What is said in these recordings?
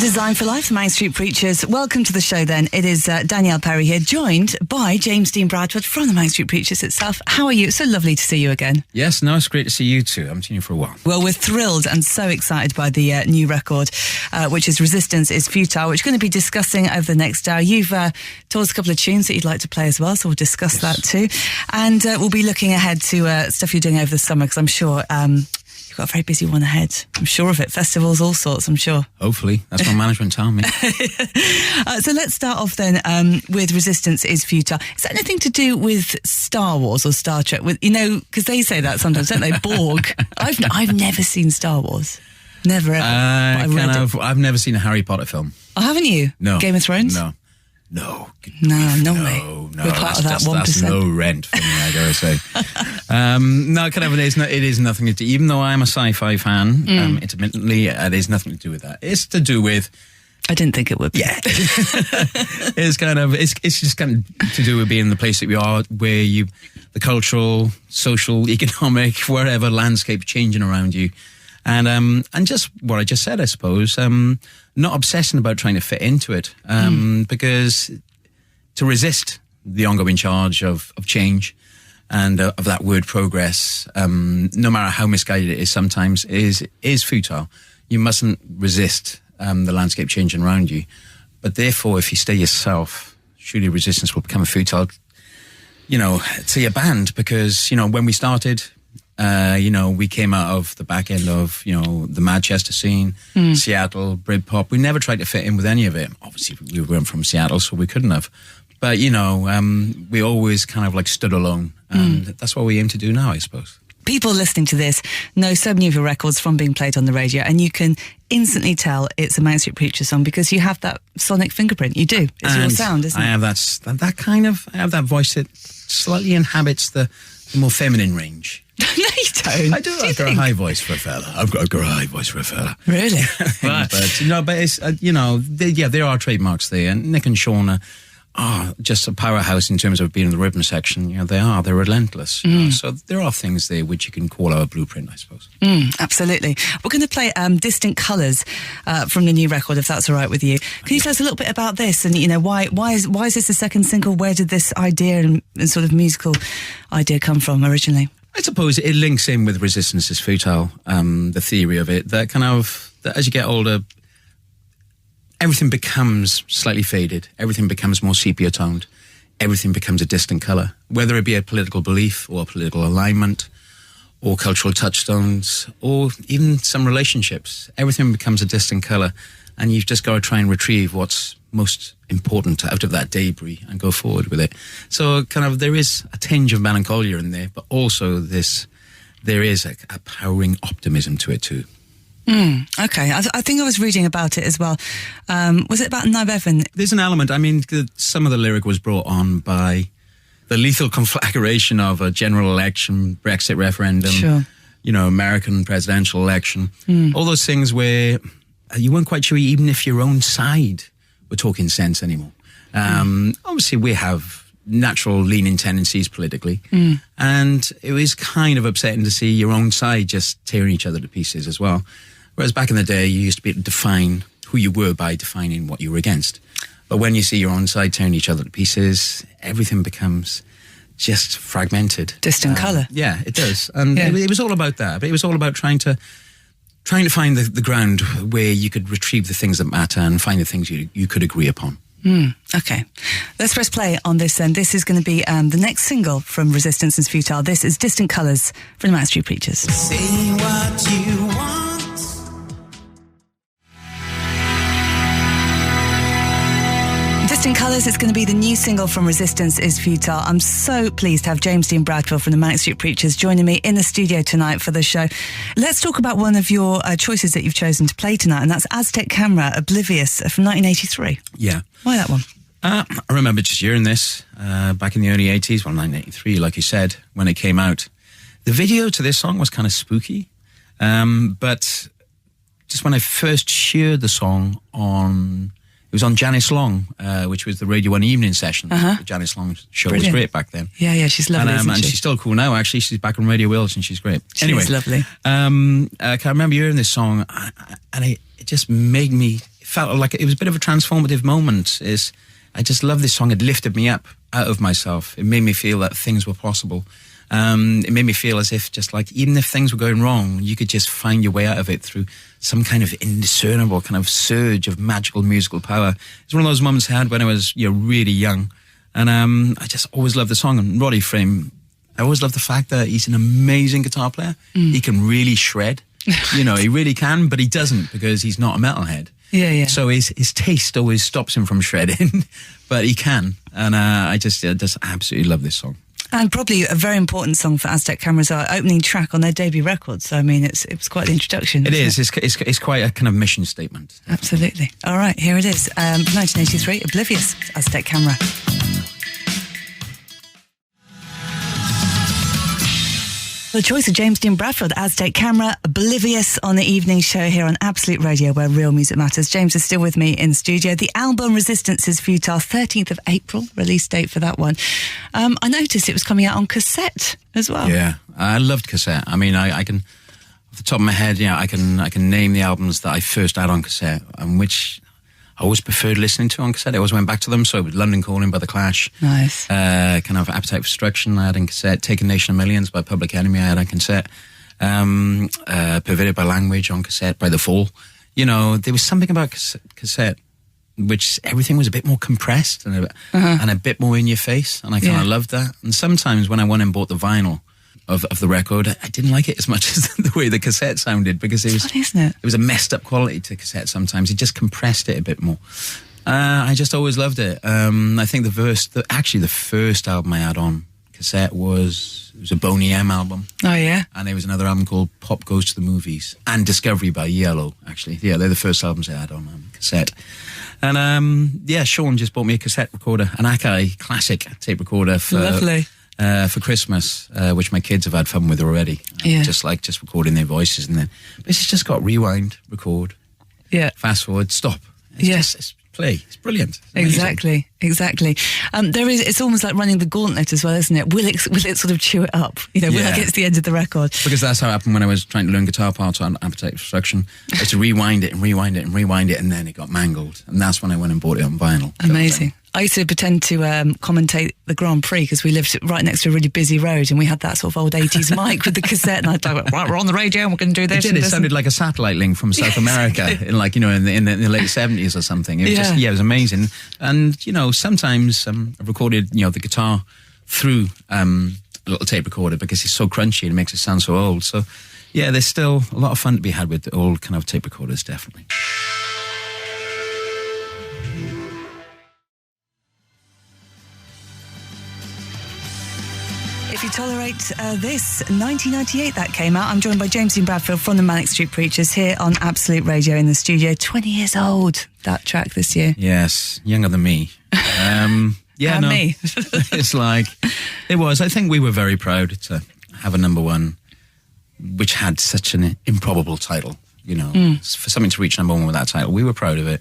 Design for Life, the Main Street Preachers. Welcome to the show then. It is Danielle Perry here, joined by James Dean Bradfield from the Main Street Preachers itself. How are you? It's so lovely to see you again. Yes, no, it's great to see you too. I haven't seen you for a while. Well, we're thrilled and so excited by the new record, which is Resistance is Futile, which we're going to be discussing over the next hour. You've told us a couple of tunes that you'd like to play as well, so we'll discuss that too. And we'll be looking ahead to stuff you're doing over the summer, because I'm sure... you've got a very busy one ahead. I'm sure of it. Festivals, all sorts, I'm sure. Hopefully. That's what management tell me. So let's start off then with Resistance is Futile. Is that anything to do with Star Wars or Star Trek? With, you know, because they say that sometimes, don't they? Borg. I've never seen Star Wars. Never ever. I've never seen a Harry Potter film. Oh, haven't you? No. Way? No. No. We're part of that 1%. That's low rent for me, I gotta say. No, it is nothing to do. Even though I'm a sci-fi fan, intermittently, it is nothing to do with that. It's to do with... I didn't think it would be. Yeah. It's just kind of to do with being the place that we are, where the cultural, social, economic, wherever landscape changing around you. And just what I just said, I suppose, not obsessing about trying to fit into it, because to resist the ongoing charge of change and of that word progress, no matter how misguided it is sometimes, is futile. You mustn't resist the landscape changing around you. But therefore, if you stay yourself, surely resistance will become futile, to your band, because, when we started... we came out of the back end of, the Manchester scene, Seattle, Britpop. We never tried to fit in with any of it. Obviously, we weren't from Seattle, so we couldn't have. But, we always kind of like stood alone. And that's what we aim to do now, I suppose. People listening to this know so many of your records from being played on the radio, and you can instantly tell it's a Main Street Preacher song because you have that sonic fingerprint. You do. It's your sound, isn't it? I have I have that voice that slightly inhabits the more feminine range. No, you don't. I do. I've got a high voice for a fella. I've got a high voice for a fella. Really? But it's there are trademarks there. And Nick and Sean are just a powerhouse in terms of being in the rhythm section. They're relentless. So there are things there which you can call our blueprint, I suppose. Absolutely. We're going to play Distant Colours from the new record, if that's all right with you. Can you tell us a little bit about this? And why is this the second single? Where did this idea and sort of musical idea come from originally? I suppose it links in with Resistance is Futile, the theory of it, that as you get older, everything becomes slightly faded, everything becomes more sepia-toned, everything becomes a distant colour, whether it be a political belief or a political alignment or cultural touchstones or even some relationships. Everything becomes a distant colour, and you've just got to try and retrieve what's most important out of that debris and go forward with it. So there is a tinge of melancholia in there, but also there is a powering optimism to it too. Okay, I think I was reading about it as well. Was it about Nib Evan? There's an element, some of the lyric was brought on by the lethal conflagration of a general election, Brexit referendum, sure. American presidential election, all those things where you weren't quite sure even if your own side were talking sense anymore. Obviously, we have natural leaning tendencies politically, and it was kind of upsetting to see your own side just tearing each other to pieces as well. Whereas back in the day, you used to be able to define who you were by defining what you were against. But when you see your own side tearing each other to pieces, everything becomes just fragmented. Distant colour. Yeah, it does. And it was all about that. But it was all about trying to find the ground where you could retrieve the things that matter and find the things you could agree upon. Okay. Let's press play on this then. This is going to be the next single from Resistance is Futile. This is Distant Colours from the Manic Street Preachers. Say what you want. Distant Colours is going to be the new single from Resistance is Futile. I'm so pleased to have James Dean Bradfield from the Manic Street Preachers joining me in the studio tonight for the show. Let's talk about one of your choices that you've chosen to play tonight, and that's Aztec Camera, Oblivious from 1983. Yeah. Why that one? I remember just hearing this back in the early 80s, 1983, like you said, when it came out. The video to this song was kind of spooky, but just when I first heard the song it was on Janice Long, which was the Radio 1 evening session. The Janice Long show was great back then. Yeah, she's lovely, isn't she? And she's still cool now, actually. She's back on Radio Wills and she's great. She's lovely. I remember hearing this song and it just made me felt like it was a bit of a transformative moment. I just love this song. It lifted me up out of myself. It made me feel that things were possible. It made me feel as if just like, even if things were going wrong, you could just find your way out of it through some kind of indiscernible kind of surge of magical musical power. It's one of those moments I had when I was, really young. And I just always loved the song. And Roddy Frame, I always love the fact that he's an amazing guitar player. He can really shred. He really can, but he doesn't because he's not a metalhead. Yeah. So his taste always stops him from shredding, but he can. And I just absolutely love this song. And probably a very important song for Aztec Camera's opening track on their debut record. So, I mean, it was quite the introduction. It is. It's quite a kind of mission statement. Absolutely. All right, here it is. 1983, Oblivious, Aztec Camera. The choice of James Dean Bradfield, Aztec Camera, Oblivious on the evening show here on Absolute Radio, where real music matters. James is still with me in studio. The album Resistance is Futile, 13th of April, release date for that one. I noticed it was coming out on cassette as well. Yeah, I loved cassette. I mean, I can, off the top of my head, I can name the albums that I first had on cassette, and which I always preferred listening to on cassette. I always went back to them. So London Calling by The Clash. Nice. Kind of Appetite for Destruction I had on cassette. Taking Nation of Millions by Public Enemy I had on cassette. Perverted by Language on cassette by The Fall. There was something about cassette which everything was a bit more compressed and a bit more in your face. And I kind of loved that. And sometimes when I went and bought the vinyl of the record, I didn't like it as much as the way the cassette sounded, because it was funny, isn't it? It was a messed up quality to cassette sometimes. It just compressed it a bit more. I just always loved it. I think the first album I had on cassette was a Boney M album. Oh yeah. And there was another album called Pop Goes to the Movies and Discovery by Yellow, actually. Yeah, they're the first albums I had on cassette. And Sean just bought me a cassette recorder, an Akai classic tape recorder for Christmas, which my kids have had fun with already. Just recording their voices, and then it's just got rewind, record, fast forward, stop. It's play. It's brilliant. It's exactly. It's almost like running the gauntlet as well, isn't it? Will it sort of chew it up? Will I get to the end of the record? Because that's how it happened when I was trying to learn guitar parts on Appetite for Destruction. I had to rewind it, and then it got mangled, and that's when I went and bought it on vinyl. Amazing. I used to pretend to commentate the Grand Prix because we lived right next to a really busy road, and we had that sort of old 80s mic with the cassette, and I'd like, right, we're on the radio and we're going to do this. It sounded like a satellite link from South America in the late 70s or something. It was it was amazing. And, sometimes I've recorded, the guitar through a little tape recorder because it's so crunchy and it makes it sound so old. So, there's still a lot of fun to be had with the old kind of tape recorders, definitely. If You Tolerate This, 1998 that came out. I'm joined by James Dean Bradfield from the Manic Street Preachers here on Absolute Radio in the studio. 20 years old, that track this year. Yes, younger than me. Me. It's like, it was. I think we were very proud to have a number one, which had such an improbable title, for something to reach number one with that title. We were proud of it.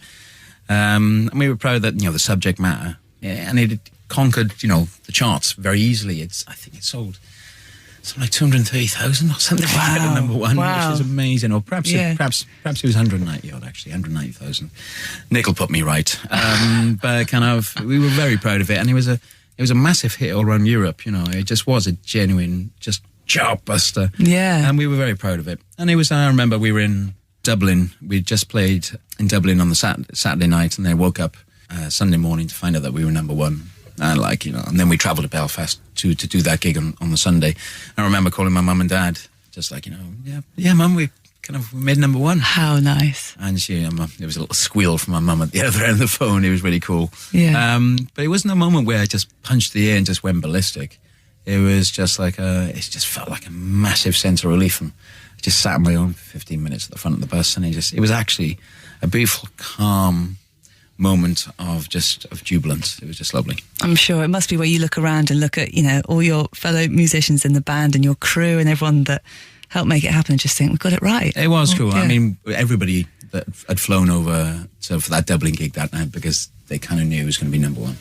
And we were proud that, the subject matter, and it conquered, the charts very easily. I think it sold something like 230,000 or something like that at number one, which is amazing. Or perhaps it was 190 odd, actually, 190,000. Nick will put me right. But we were very proud of it, and it was a massive hit all around Europe. It just was a genuine, just chart buster. Yeah, and we were very proud of it. And it was. I remember we were in Dublin. We just played in Dublin on the Saturday night, and then I woke up Sunday morning to find out that we were number one. And and then we travelled to Belfast to do that gig on the Sunday. I remember calling my mum and dad, just mum, we made number one. How nice. And there was a little squeal from my mum at the other end of the phone. It was really cool. Yeah. But it wasn't a moment where I just punched the air and just went ballistic. It was just it just felt like a massive sense of relief. And I just sat on my own for 15 minutes at the front of the bus, and it was actually a beautiful, calm moment of jubilance. It was just lovely. I'm sure it must be where you look around and look at, all your fellow musicians in the band and your crew and everyone that helped make it happen and just think, we've got it right. It was cool. Yeah. I mean, everybody that had flown over for that Dublin gig that night, because they kind of knew it was going to be number one.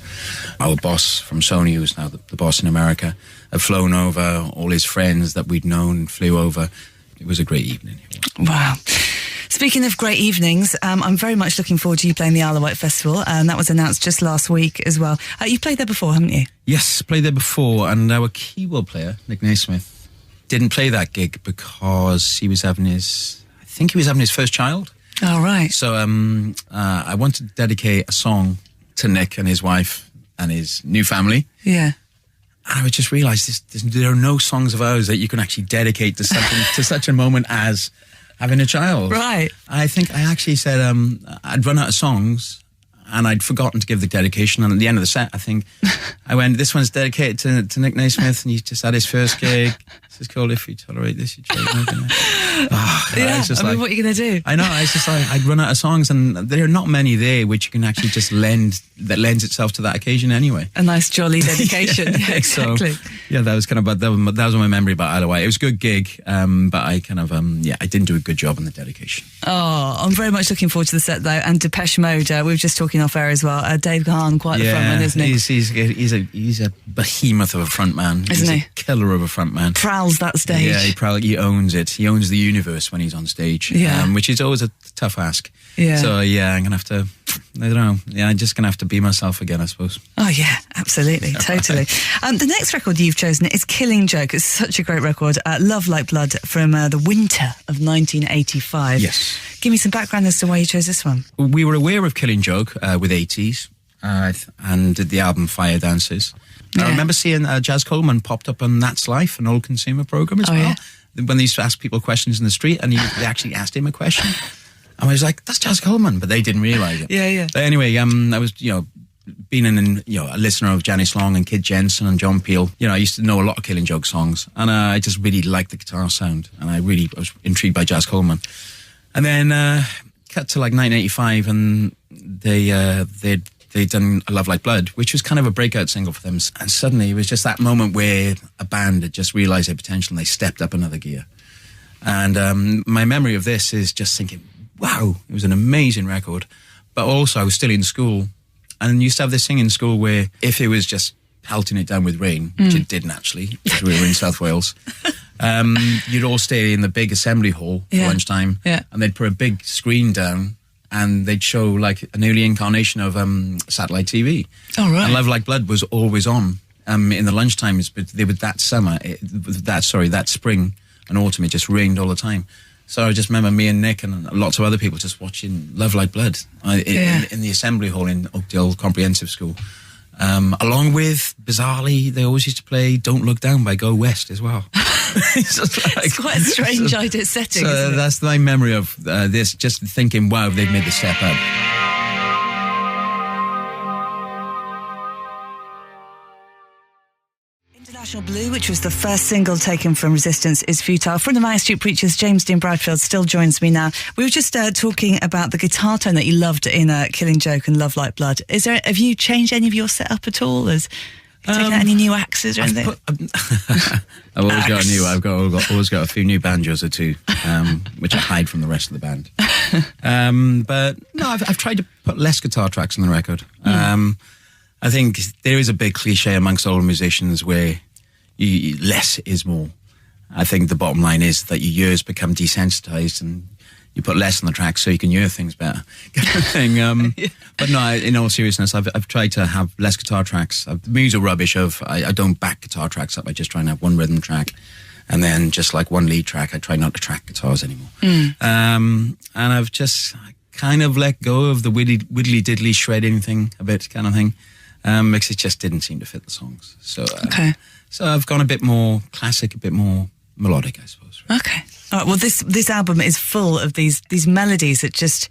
Our boss from Sony, who's now the boss in America, had flown over. All his friends that we'd known flew over. It was a great evening. Wow. Speaking of great evenings, I'm very much looking forward to you playing the Isle of Wight Festival, and that was announced just last week as well. You've played there before, haven't you? Yes, played there before, and our keyboard player, Nick Naismith, didn't play that gig because he was having his first child. Oh, right. So I wanted to dedicate a song to Nick and his wife and his new family. Yeah. And I just realised there are no songs of ours that you can actually dedicate to something to such a moment as having a child. Right. I think I actually said I'd run out of songs and I'd forgotten to give the dedication. And at the end of the set, I think I went, this one's dedicated to Nick Naismith, and he just had his first gig. This is called If You Tolerate This, You Trade Nothing. Yeah, what are you going to do? I know, it's just like I'd run out of songs, and there are not many there which you can actually just lends itself to that occasion anyway. A nice jolly dedication. Yeah, exactly. So, yeah, that was kind of that was my memory about Isle of Wight. It was a good gig, but I kind of I didn't do a good job on the dedication. Oh, I'm very much looking forward to the set though, and Depeche Mode. We were just talking off air as well. Dave Gahan, quite the frontman, isn't he? He's a behemoth of a frontman, isn't he? A killer of a frontman. Prowls that stage. Yeah, he owns it. He owns the universe when he's on stage. Yeah. Which is always a tough ask. Yeah. So yeah, I'm gonna have to. I don't know. Yeah, I'm just gonna have to be myself again, I suppose. Oh yeah, absolutely, totally. The next record you've chosen is Killing Joke. It's such a great record. Love Like Blood from the winter of 1985. Yes. Give me some background as to why you chose this one. We were aware of Killing Joke with 80s and did the album Fire Dances. Yeah. I remember seeing Jazz Coleman popped up on That's Life, an old consumer program as well. Yeah. When they used to ask people questions in the street, and they actually asked him a question. And I was like, that's Jazz Coleman, but they didn't realise it. Yeah. But anyway, I was, being a listener of Janice Long and Kid Jensen and John Peel, I used to know a lot of Killing Joke songs, and I just really liked the guitar sound, and I was intrigued by Jazz Coleman. And then cut to like 1985, and they'd done Love Like Blood, which was kind of a breakout single for them. And suddenly it was just that moment where a band had just realised their potential and they stepped up another gear. And my memory of this is just thinking, wow, it was an amazing record. But also I was still in school, and used to have this thing in school where if it was just pelting it down with rain, which it didn't actually, because we were in South Wales, you'd all stay in the big assembly hall for lunchtime, and they'd put a big screen down, and they'd show like an early incarnation of satellite TV. Oh, right. And Love Like Blood was always on in the lunch times, but they were that spring and autumn, it just rained all the time. So I just remember me and Nick and lots of other people just watching Love Like Blood in the assembly hall in Oakdale Comprehensive School. Along with, bizarrely, they always used to play Don't Look Down by Go West as well. It's quite a strange idea setting, isn't it? That's my memory of this, just thinking, wow, they've made the step up. International Blue, which was the first single taken from Resistance, is Futile. From the Manic Street Preachers, James Dean Bradfield still joins me now. We were just talking about the guitar tone that you loved in Killing Joke and Love Like Blood. Have you changed any of your setup at all? Taken out any new axes or anything? I've always got a few new banjos or two, which I hide from the rest of the band. But no, I've tried to put less guitar tracks on the record. I think there is a big cliche amongst older musicians where less is more. I think the bottom line is that your ears become desensitized and you put less on the track so you can hear things better. But no, in all seriousness, I've tried to have less guitar tracks. The usual rubbish of I don't back guitar tracks up. I just try and have one rhythm track, and then just like one lead track. I try not to track guitars anymore. And I've just kind of let go of the widdly diddly shredding thing a bit, kind of thing, because it just didn't seem to fit the songs. So so I've gone a bit more classic, a bit more melodic, I suppose. Right? Okay. All right, well, this album is full of these melodies that just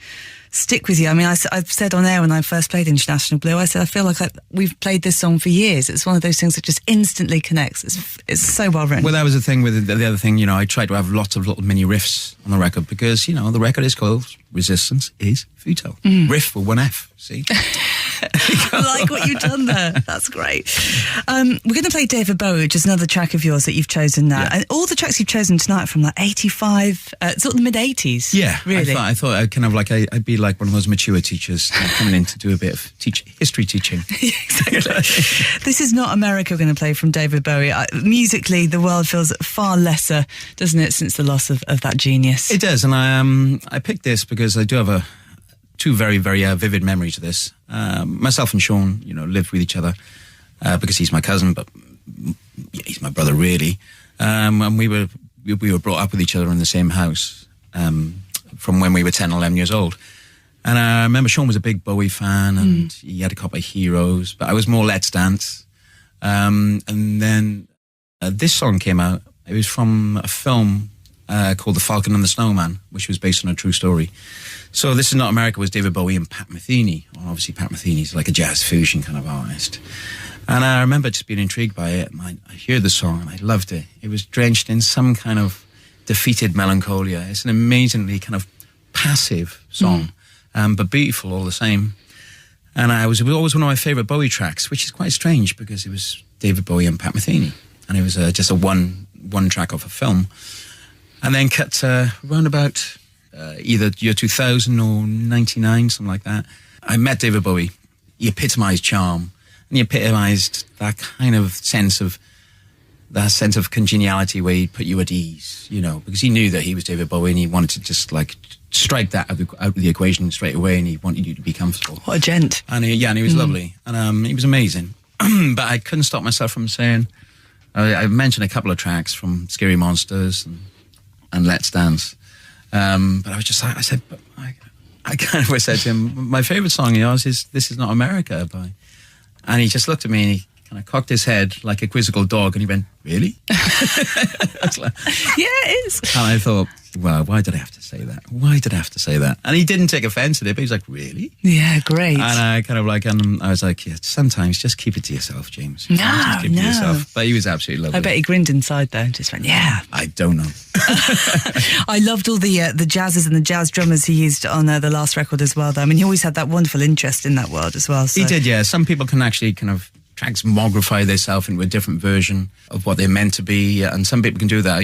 stick with you. I mean, I've said on air when I first played International Blue, I said I feel like we've played this song for years. It's one of those things that just instantly connects. It's so well written. Well, that was the thing with the other thing. I tried to have lots of little mini riffs on the record because the record is called Resistance is Futile. Riff for one F. See. I like what you've done there. That's great. We're going to play David Bowie, which is another track of yours that you've chosen now. Yeah. And all the tracks you've chosen tonight are from like 85, sort of the mid-80s. Yeah, really. I thought I'd kind of like I'd be like one of those mature teachers coming in to do a bit of history teaching. Yeah, exactly. This is not America. We're going to play from David Bowie. Musically, the world feels far lesser, doesn't it, since the loss of that genius? It does, and I picked this because I do have two very, very vivid memories of this. Myself and Sean, lived with each other because he's my cousin, but he's my brother really. And we were brought up with each other in the same house from when we were 10, 11 years old. And I remember Sean was a big Bowie fan, and he had a couple of heroes, but I was more Let's Dance. And then this song came out. It was from a film called The Falcon and the Snowman, which was based on a true story. So This Is Not America was David Bowie and Pat Metheny. Well, obviously, Pat Metheny's like a jazz fusion kind of artist. And I remember just being intrigued by it. And I heard the song and I loved it. It was drenched in some kind of defeated melancholia. It's an amazingly kind of passive song, but beautiful all the same. And it was always one of my favourite Bowie tracks, which is quite strange because it was David Bowie and Pat Metheny. And it was just a one track off a film. And then cut around about either year 2000 or 99, something like that. I met David Bowie. He epitomised charm, and he epitomised that kind of sense of congeniality where he'd put you at ease, because he knew that he was David Bowie and he wanted to just like strike that out of the equation straight away, and he wanted you to be comfortable. What a gent. And he was lovely, and he was amazing. But I couldn't stop myself from saying, I mentioned a couple of tracks from Scary Monsters and Let's Dance. But I was just like, I kind of said to him, my favourite song of yours is This Is Not America and he just looked at me and he kind of cocked his head like a quizzical dog and he went, really? I was like, yeah, it is. And I thought, well, why did I have to say that? And he didn't take offence at it, but he was like, really? Yeah, great. And I kind of like, and I was like, yeah, sometimes just keep it to yourself, James. No, just keep it to yourself. But he was absolutely lovely. I bet he grinned inside though and just went, yeah. I don't know. I loved all the jazzers and the jazz drummers he used on the last record as well, though. I mean, he always had that wonderful interest in that world as well. So. He did, yeah. Some people can actually kind of transmogrify themselves into a different version of what they're meant to be, and some people can do that.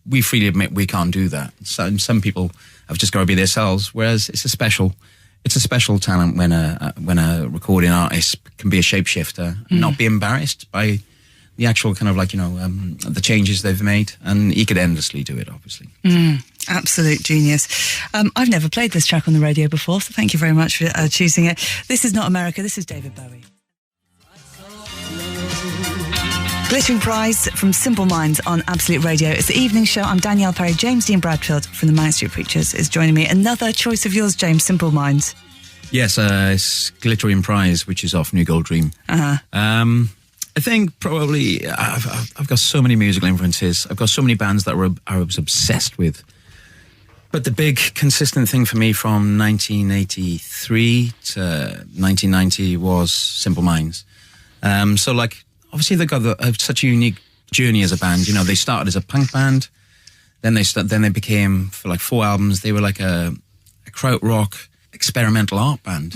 We freely admit we can't do that. Some people have just got to be themselves, whereas it's a special talent when a recording artist can be a shapeshifter and not be embarrassed by the actual kind of like, the changes they've made. And he could endlessly do it, obviously. Absolute genius. I've never played this track on the radio before, so thank you very much for choosing it. This is not America, this is David Bowie. Glittering Prize from Simple Minds on Absolute Radio. It's the evening show. I'm Danielle Perry. James Dean Bradfield from the Manic Preachers is joining me. Another choice of yours, James, Simple Minds. Yes, it's Glittering Prize, which is off New Gold Dream. I think probably I've got so many musical influences. I've got so many bands that I was obsessed with. But the big consistent thing for me from 1983 to 1990 was Simple Minds. So like, obviously they got such a unique journey as a band. They started as a punk band, then they became, for like 4 albums, they were like a krautrock experimental art band.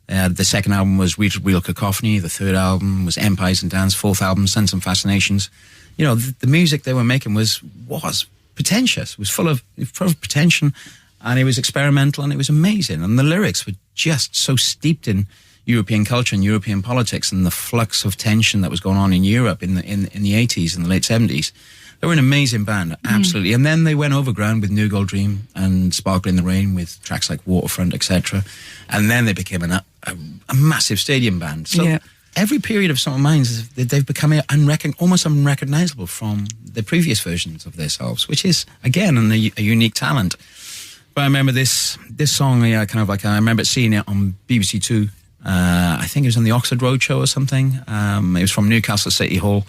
The second album was Real Cacophony, the third album was Empires and Dance, fourth album Sense and Fascinations. The music they were making was pretentious. It was full of pretension, and it was experimental, and it was amazing. And the lyrics were just so steeped in European culture and European politics and the flux of tension that was going on in Europe in the 80s and the late 70s. They were an amazing band, absolutely. And then they went overground with New Gold Dream and Sparkle in the Rain with tracks like Waterfront, etc. And then they became a massive stadium band. So every period of Simple Minds, they've become almost unrecognisable from the previous versions of themselves, which is, again, a unique talent. But I remember this song, I remember seeing it on BBC Two. I think it was on the Oxford Road Show or something. It was from Newcastle City Hall.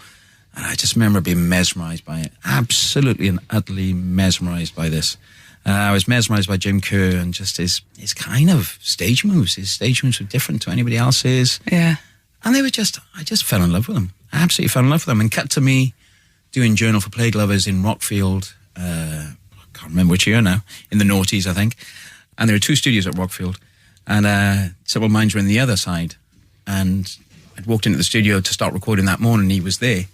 And I just remember being mesmerised by it. Absolutely and utterly mesmerised by this. I was mesmerised by Jim Kerr and just his kind of stage moves. His stage moves were different to anybody else's. Yeah. And I just fell in love with them. I absolutely fell in love with them. And cut to me doing Journal for Plague Lovers in Rockfield. I can't remember which year now. In the noughties, I think. And there were 2 studios at Rockfield. And Simple Minds were on the other side. And I'd walked into the studio to start recording that morning. He was there.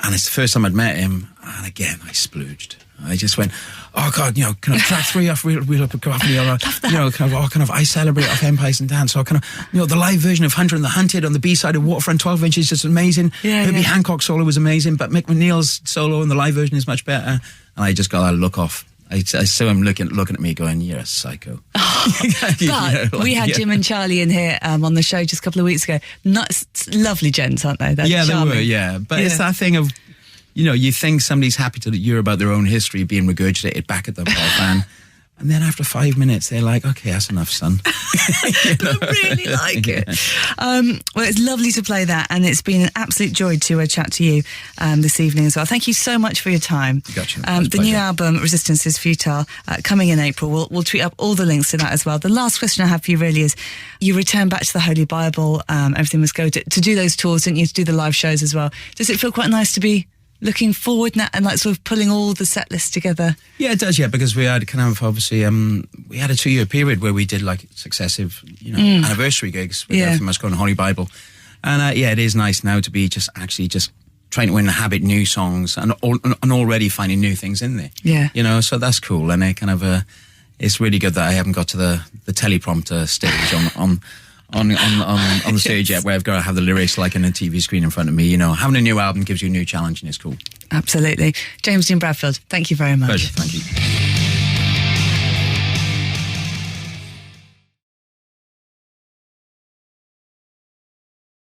And it's the first time I'd met him. And again, I splooged. I just went, oh God, kind of track 3 off Wheel Up and Go After Me, or, kind of I Celebrate off Empires and Dance, or kind of, the live version of Hunter and the Hunted on the B-side of Waterfront 12 inches, just amazing. Herbie Hancock's solo was amazing, but Mick McNeil's solo in the live version is much better. And I just got that look off. I saw him looking at me going, you're a psycho. But we had Jim and Charlie in here on the show just a couple of weeks ago. Lovely gents, aren't they? They're charming. They were, But it's that thing of, you think somebody's happy to hear about their own history being regurgitated back at them by a fan. And then after 5 minutes, they're like, okay, that's enough, son. I really like it. Well, it's lovely to play that, and it's been an absolute joy to chat to you this evening as well. Thank you so much for your time. Gotcha. The new album, Resistance is Futile, coming in April. We'll tweet up all the links to that as well. The last question I have for you really is, you return back to the Holy Bible, everything was go to do those tours, didn't you, to do the live shows as well. Does it feel quite nice to be looking forward now and like sort of pulling all the set lists together? Yeah, it does, because we had kind of obviously we had a 2-year period where we did like successive anniversary gigs with everything that's going on Holy Bible. And it is nice now to be just trying to inhabit new songs and already finding new things in there. Yeah. So that's cool. And it kind of it's really good that I haven't got to the teleprompter stage on the stage yet, where I've got to have the lyrics like on a TV screen in front of me. Having a new album gives you a new challenge, and it's cool. Absolutely. James Dean Bradfield, thank you very much. Pleasure, thank you.